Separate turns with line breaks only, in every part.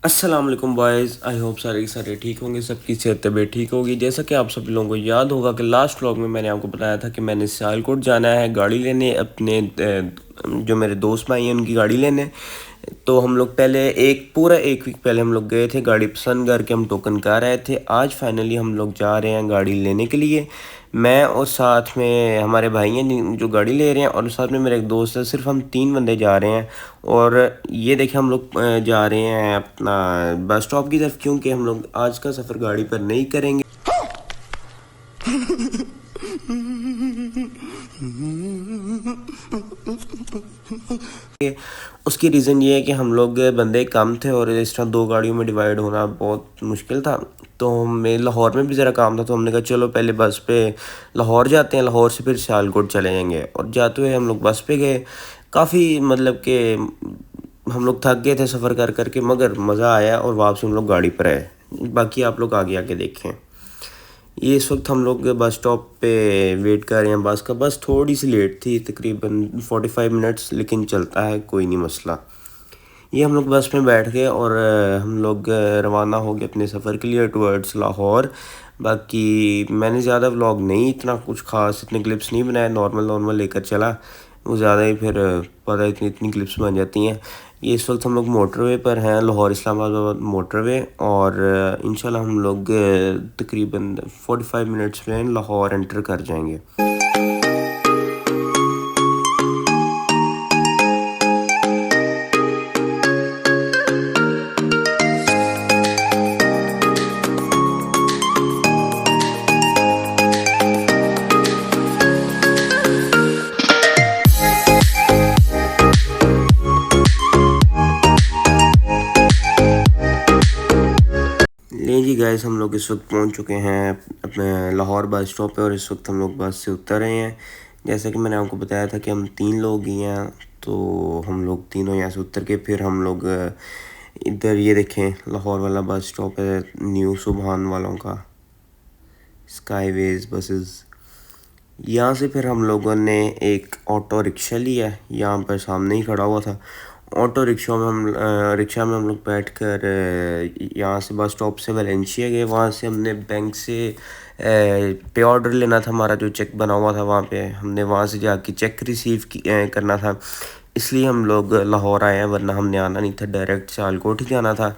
अस्सलाम वालेकुम boys. I hope सारे के सारे ठीक होंगे, सबकी सेहत तबीयत ठीक होगी। जैसा कि आप सभी लोगों को याद होगा कि लास्ट व्लॉग में मैंने आपको बताया था कि मैंने सियालकोट जाना है गाड़ी लेने, अपने जो मेरे दोस्त भाई हैं उनकी गाड़ी लेने। तो हम लोग पहले एक वीक पहले हम लोग गए थे, गाड़ी पसंद करके हम टोकन कर आए थे। आज फाइनली हम लोग जा रहे हैं गाड़ी लेने के लिए। मैं और साथ में हमारे भाई हैं जो गाड़ी ले रहे हैं, और साथ में मेरा एक दोस्त है। सिर्फ हम 3 बंदे जा रहे हैं। और ये देखें, हम लोग जा रहे हैं अपना बस स्टॉप की तरफ, क्योंकि हम लोग आज का सफ़र गाड़ी पर नहीं करेंगे। उसकी रीज़न ये है कि हम लोग बंदे कम थे और इस तरह दो गाड़ियों में डिवाइड होना बहुत मुश्किल था। तो हमें लाहौर में भी ज़रा काम था, तो हमने कहा चलो पहले बस पे लाहौर जाते हैं, लाहौर से फिर सियालकोट चले जाएंगे। और जाते हुए हम लोग बस पे गए। काफ़ी मतलब कि हम लोग थक गए थे सफ़र कर करके, मगर मज़ा आया और वापस हम लोग गाड़ी पर आए। बाकी आप लोग आगे आके देखें। ये इस वक्त हम लोग बस स्टॉप पे वेट कर रहे हैं बस का। बस थोड़ी सी लेट थी, तकरीबन 45 मिनट्स, लेकिन चलता है, कोई नहीं मसला। ये हम लोग बस में बैठ गए और हम लोग रवाना हो गए अपने सफ़र के लिए टुवर्ड्स लाहौर। बाकी मैंने ज़्यादा व्लॉग नहीं, इतना कुछ खास इतने क्लिप्स नहीं बनाए, नॉर्मल नॉर्मल लेकर चला। वो ज़्यादा ही फिर पता है इतनी इतनी क्लिप्स बन जाती हैं। ये इस वक्त हम लोग मोटरवे पर हैं, लाहौर इस्लामाबाद मोटरवे। और इंशाल्लाह हम लोग तकरीबन 45 मिनट्स में लाहौर एंटर कर जाएंगे। ले जी गाइस, हम लोग इस वक्त पहुंच चुके हैं अपने लाहौर बस स्टॉप पे, और इस वक्त हम लोग बस से उतर रहे हैं। जैसा कि मैंने आपको बताया था कि हम 3 लोग ही हैं, तो हम लोग तीनों यहाँ से उतर के फिर हम लोग इधर ये देखें लाहौर वाला बस स्टॉप है, न्यू सुबहान वालों का, स्काईवेज बसेस। यहाँ से फिर हम लोगों ने एक ऑटो रिक्शा लिया, यहाँ पर सामने ही खड़ा हुआ था। ऑटो रिक्शा में हम लोग बैठ कर यहाँ से बस स्टॉप से वेलेंशिया गए। वहाँ से हमने बैंक से पे ऑर्डर लेना था, हमारा जो चेक बना हुआ था वहाँ पे हमने वहाँ से जाके चेक करना था। इसलिए हम लोग लाहौर आए हैं, वरना हमने आना नहीं था, डायरेक्ट सियालकोट ही जाना था।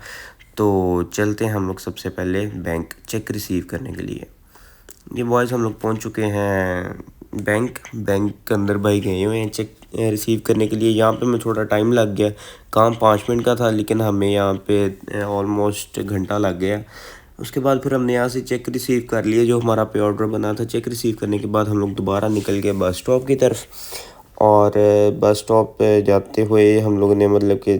तो चलते हैं हम लोग सबसे पहले बैंक चेक रिसीव करने के लिए। ये बॉयज़ हम लोग पहुंच चुके हैं बैंक के अंदर। भाई गए हुए हैं चेक रिसीव करने के लिए। यहाँ पे मैं थोड़ा टाइम लग गया, काम 5 मिनट का था, लेकिन हमें यहाँ पे ऑलमोस्ट घंटा लग गया। उसके बाद फिर हमने यहाँ से चेक रिसीव कर लिया, जो हमारा पे ऑर्डर बना था। चेक रिसीव करने के बाद हम लोग दोबारा निकल गए बस स्टॉप की तरफ। और बस स्टॉप पे जाते हुए हम लोगों ने मतलब कि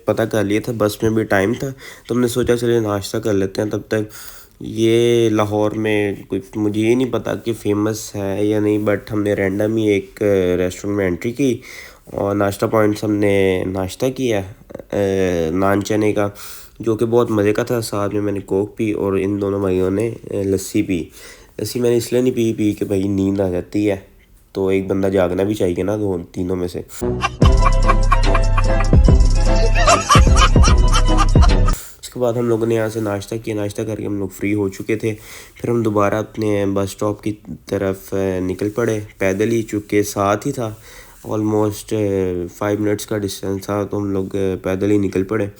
पता कर लिया था, बस में भी टाइम था, तो हमने सोचा चलिए नाश्ता कर लेते हैं तब तक। ये लाहौर में कोई, मुझे ये नहीं पता कि फ़ेमस है या नहीं, बट हमने रैंडम ही एक रेस्टोरेंट में एंट्री की और नाश्ता पॉइंट्स हमने नाश्ता किया नान चने का, जो कि बहुत मज़े का था। साथ में मैंने कोक पी और इन दोनों भाइयों ने लस्सी पी। लस्सी मैंने इसलिए नहीं पी कि भाई नींद आ जाती है, तो एक बंदा जागना भी चाहिए ना, दो तीनों में से। उसके बाद हम लोगों ने यहाँ से नाश्ता किया, नाश्ता करके हम लोग फ्री हो चुके थे। फिर हम दोबारा अपने बस स्टॉप की तरफ निकल पड़े, पैदल ही, चूँकि साथ ही था, ऑलमोस्ट 5 मिनट्स का डिस्टेंस था, तो हम लोग पैदल ही निकल पड़े।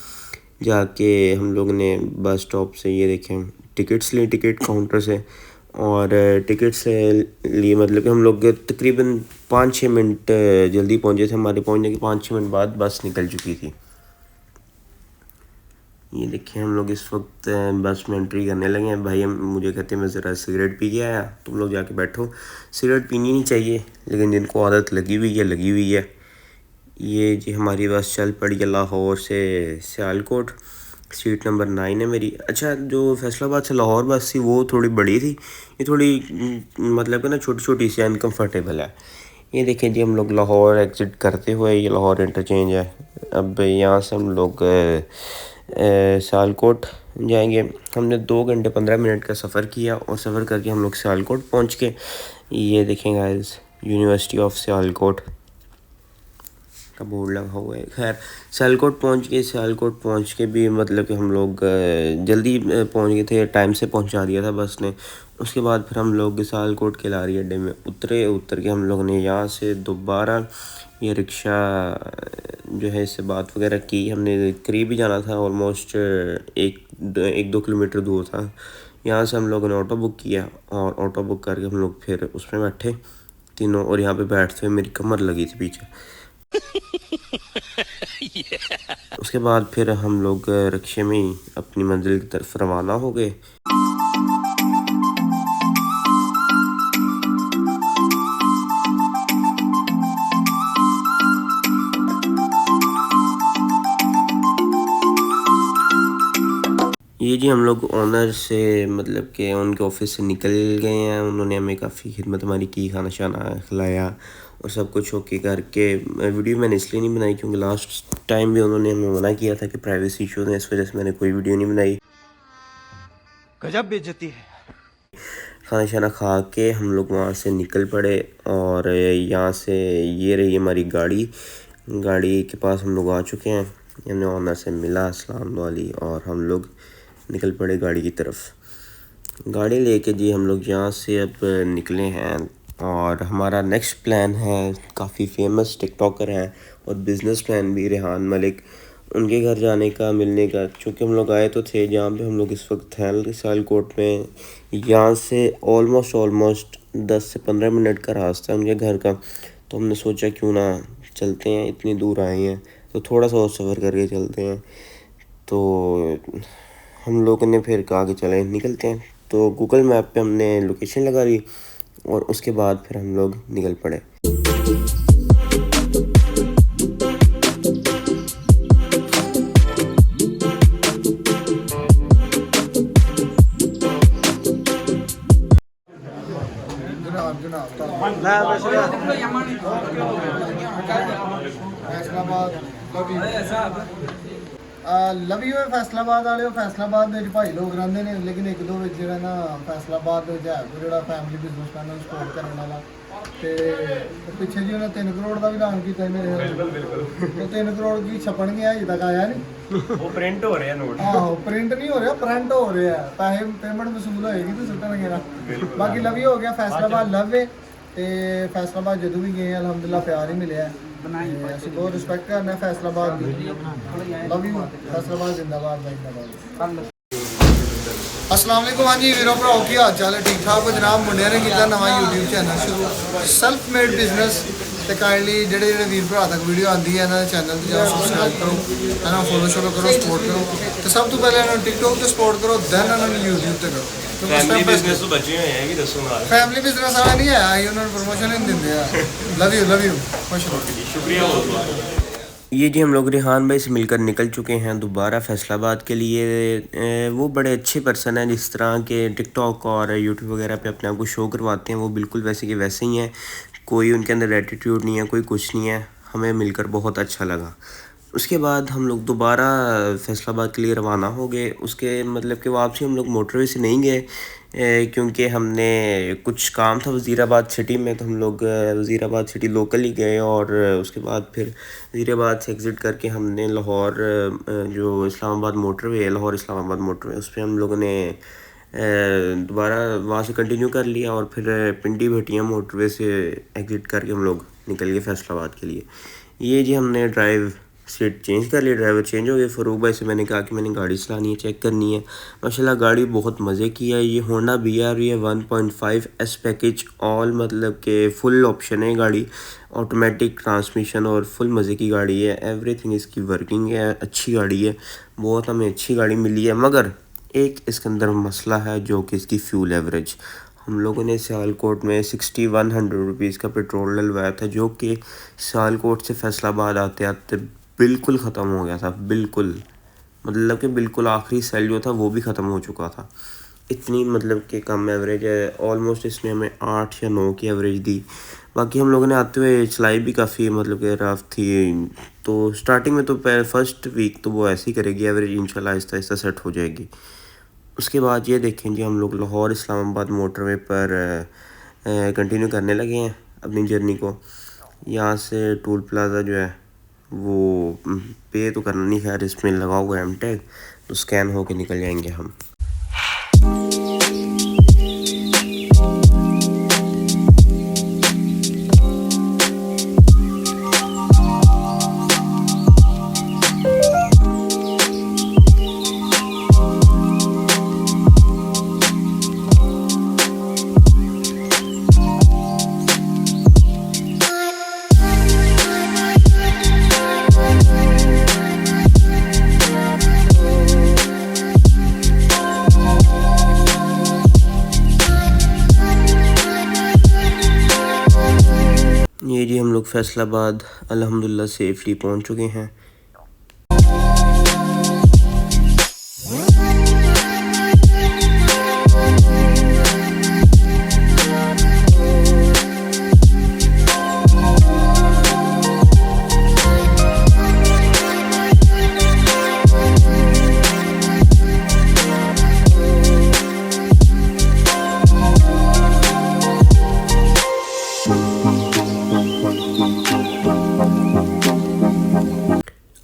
जाके हम लोग ने बस स्टॉप से ये देखें टिकट्स ली, टिकट काउंटर से। और टिकट से लिए मतलब कि हम लोग तकरीबन 5-6 मिनट जल्दी पहुँचे थे। हमारे पहुँचने के 5-6 मिनट बाद बस निकल चुकी थी। ये देखिए हम लोग इस वक्त बस में एंट्री करने लगे हैं। भाई हम मुझे कहते हैं मैं ज़रा सिगरेट पी के आया, तुम लोग जाके बैठो। सिगरेट पीनी नहीं चाहिए, लेकिन जिनको आदत लगी हुई है लगी हुई है। ये जी हमारी बस चल पड़ी है लाहौर से सियालकोट। सीट नंबर 9 है मेरी। अच्छा, जो फैसलाबाद से लाहौर बस थी वो थोड़ी बड़ी थी, ये थोड़ी मतलब कि ना छोटी छोटी सी अनकम्फर्टेबल है। ये देखें जी हम लोग लाहौर एग्ज़िट करते हुए, ये लाहौर इंटरचेंज है। अब यहाँ से हम लोग सियालकोट जाएंगे। हमने 2 घंटे 15 मिनट का सफ़र किया और सफ़र करके हम लोग सियालकोट पहुँच के। ये देखें गाइस, यूनिवर्सिटी ऑफ सियालकोट, का बोर्ड लगा हुआ है। खैर सियालकोट पहुँच के भी मतलब कि हम लोग जल्दी पहुँच गए थे, टाइम से पहुँचा दिया था बस ने। उसके बाद फिर हम लोग सियालकोट के लारी अड्डे में उतर के हम लोग ने यहाँ से दोबारा ये रिक्शा जो है इससे बात वगैरह की। हमने करीब ही जाना था, ऑलमोस्ट 1-2 किलोमीटर दूर था। यहाँ से हम लोगों ने ऑटो बुक किया और ऑटो बुक करके हम लोग फिर उसमें बैठे तीनों, और यहाँ पे बैठते हुए मेरी कमर लगी थी पीछे। उसके बाद फिर हम लोग रिक्शे में ही अपनी मंजिल की तरफ रवाना हो गए। ये जी हम लोग ओनर से मतलब कि उनके ऑफिस से निकल गए हैं। उन्होंने हमें काफ़ी खिदमत हमारी की, खाना शाना खिलाया और सब कुछ ओके करके। वीडियो मैंने इसलिए नहीं बनाई क्योंकि लास्ट टाइम भी उन्होंने हमें मना किया था कि प्राइवेसी इशू है, इस वजह से मैंने कोई वीडियो नहीं बनाई।
गजब बेइज्जती है।
खाना शाना खा के हम लोग वहाँ से निकल पड़े और यहाँ से ये रही हमारी गाड़ी के पास हम लोग आ चुके हैं। हमने ओनर से मिला, अस्सलाम वालेकुम, और हम लोग निकल पड़े गाड़ी की तरफ। गाड़ी लेके जी हम लोग यहाँ से अब निकले हैं और हमारा नेक्स्ट प्लान है, काफ़ी फेमस टिकटॉकर हैं और बिज़नेस मैन भी, रेहान मलिक, उनके घर जाने का, मिलने का। चूँकि हम लोग आए तो थे जहाँ पे हम लोग इस वक्त हैं सियालकोट में। यहाँ से ऑलमोस्ट 10 से 15 मिनट का रास्ता है उनके घर का। तो हमने सोचा क्यों ना चलते हैं, इतनी दूर आए हैं तो थोड़ा सा और सफ़र करके चलते हैं। तो हम लोगों ने फिर कहा कि चलें निकलते हैं। तो गूगल मैप पे हमने लोकेशन लगा ली और उसके बाद फिर हम लोग निकल पड़े।
लवी हुए फैसलाबाद वाले फैसलाबाद में भाई लोग रहते हैं, लेकिन एक दो जो ना फैसलाबाद है कोई जो फैमिली बिजनेसमैन सपोर्ट करने वाला। तो पिछे जी उन्हें 3 करोड़ का भी ऐलान किया मेरे, तो 3 करोड़ की छपन गया अजे तक आया नहीं।
वो प्रिंट हो रहे हैं नोट।
आहो प्रिंट नहीं हो रहा, प्रिंट हो रहे हैं, पैसे पेमेंट वसूल होएगी तो सुटन गया। बाकी लवी हो गया फैसलाबाद लवे, तो फैसलाबाद जो भी गए अलहमदुल्ला प्यार ही मिले है। ਅਸੀਂ ਬਹੁਤ ਰਿਸਪੈਕਟ ਕਰਨਾ ਫੈਸਲਾਬਾਦ ਦੀ। ਲਵ ਯੂ ਫੈਸਲਾਬਾਦ ਜ਼ਿੰਦਾਬਾਦ ਜ਼ਿੰਦਾਬਾਦ। अस्सलाम वालेकुम। हाँ जी वीरो भराओ की हाल चाल है, ठीक ठाक हो जनाब। मुंडिया ने किया नवा यूट्यूब चैनल शुरू, सैल्फ मेड बिजनेस। तो काइंडली जेडे वीर भरा तक वीडियो आती है इन्होंने चैनल पर जाओ, सबसक्राइब करो, इन्होंने फॉलो शॉलो करो, सपोर्ट करो। तो सब तो पहले इन्होंने टिकटॉक पर सपोर्ट करो, दैन इन्होंने यूट्यूब पर करो।
फैमिली बिजनेस तो बचे हुए हैं कि दसो नाल।
फैमिली बिजनेस वाला नहीं है, उन्होंने प्रमोशन नहीं देंगे। लव यू खुश रहो।
शुक्रिया बहुत बहुत।
ये जी हम लोग रेहान भाई से मिलकर निकल चुके हैं दोबारा फैसलाबाद के लिए। वो बड़े अच्छे पर्सन हैं, जिस तरह के टिकटॉक और यूट्यूब वगैरह पे अपने आप को शो करवाते हैं वो बिल्कुल वैसे के वैसे ही हैं। कोई उनके अंदर एटीट्यूड नहीं है, कोई कुछ नहीं है। हमें मिलकर बहुत अच्छा लगा। उसके बाद हम लोग दोबारा फैसलाबाद के लिए रवाना हो गए। उसके मतलब कि वापसी हम लोग मोटरवे से नहीं गए क्योंकि हमने कुछ काम था वज़ीराबाद सिटी में, तो हम लोग वज़ीराबाद सिटी लोकल ही गए और उसके बाद फिर वज़ीराबाद से एग्ज़िट करके हमने लाहौर जो इस्लामाबाद मोटरवे है, लाहौर इस्लामाबाद मोटरवे, उस पर हम लोगों ने दोबारा वहाँ से कंटिन्यू कर लिया और फिर पिंडी भटिया मोटरवे से एग्ज़िट करके हम लोग निकल गए फैसलाबाद के लिए। ये जी हमने ड्राइव सीट चेंज कर ली, ड्राइवर चेंज हो गए। फ़रूक भाई से मैंने कहा कि मैंने गाड़ी चलानी है, चेक करनी है। माशाल्लाह गाड़ी बहुत मज़े की है। ये होंडा BR है 1.5S पैकेज, ऑल मतलब कि फुल ऑप्शन है गाड़ी, ऑटोमेटिक ट्रांसमिशन और फुल मज़े की गाड़ी है। एवरीथिंग इसकी वर्किंग है, अच्छी गाड़ी है, बहुत हमें अच्छी गाड़ी मिली है। मगर एक इसके अंदर मसला है जो कि इसकी फ्यूल एवरेज। हम लोगों ने सियालकोट में 6100 रुपीज़ का पेट्रोल डलवाया था, जो कि सियालकोट से फैसलाबाद आते आते बिल्कुल ख़त्म हो गया था। बिल्कुल मतलब कि बिल्कुल आखिरी सेल जो था वो भी ख़त्म हो चुका था। इतनी मतलब कि कम एवरेज है। ऑलमोस्ट इसने हमें 8 या 9 की एवरेज दी। बाकी हम लोगों ने आते हुए चलाई भी काफ़ी मतलब कि रफ थी। तो स्टार्टिंग में तो फर्स्ट वीक तो वो ऐसे ही करेगी एवरेज, इंशाल्लाह आहिस्ता आहिस्ता सेट हो जाएगी। उसके बाद ये देखें जी हम लोग लाहौर इस्लामाबाद मोटरवे पर कंटिन्यू करने लगे हैं अपनी जर्नी को। यहाँ से टोल प्लाज़ा जो है वो पे तो करना नहीं, खैर इसमें लगा हुआ है M-Tag, तो स्कैन होके निकल जाएंगे हम। ये जी हम लोग फैसलाबाद अल्हम्दुलिल्लाह सेफली पहुंच चुके हैं।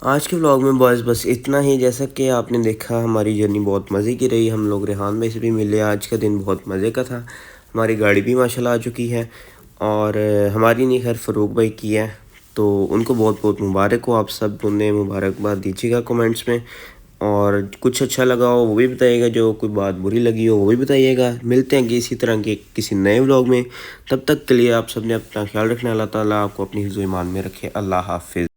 आज के व्लॉग में बॉयज़ बस इतना ही। जैसा कि आपने देखा हमारी जर्नी बहुत मज़े की रही, हम लोग रेहान भाई से भी मिले, आज का दिन बहुत मज़े का था। हमारी गाड़ी भी माशाल्लाह आ चुकी है और हमारी नहीं खैर फ़रूक भाई की है, तो उनको बहुत बहुत मुबारक हो। आप सब उन्हें मुबारकबाद दीजिएगा कमेंट्स में, और कुछ अच्छा लगा हो वो भी बताइएगा, जो कोई बात बुरी लगी हो वो भी बताइएगा। मिलते हैं इसी तरह के किसी नए व्लॉग में, तब तक के लिए आप सब ने अपना ख्याल रखना। अल्लाह ताला आपको अपनी हिफ्ज़-ओ-ईमान में रखे। अल्लाह हाफ़िज़।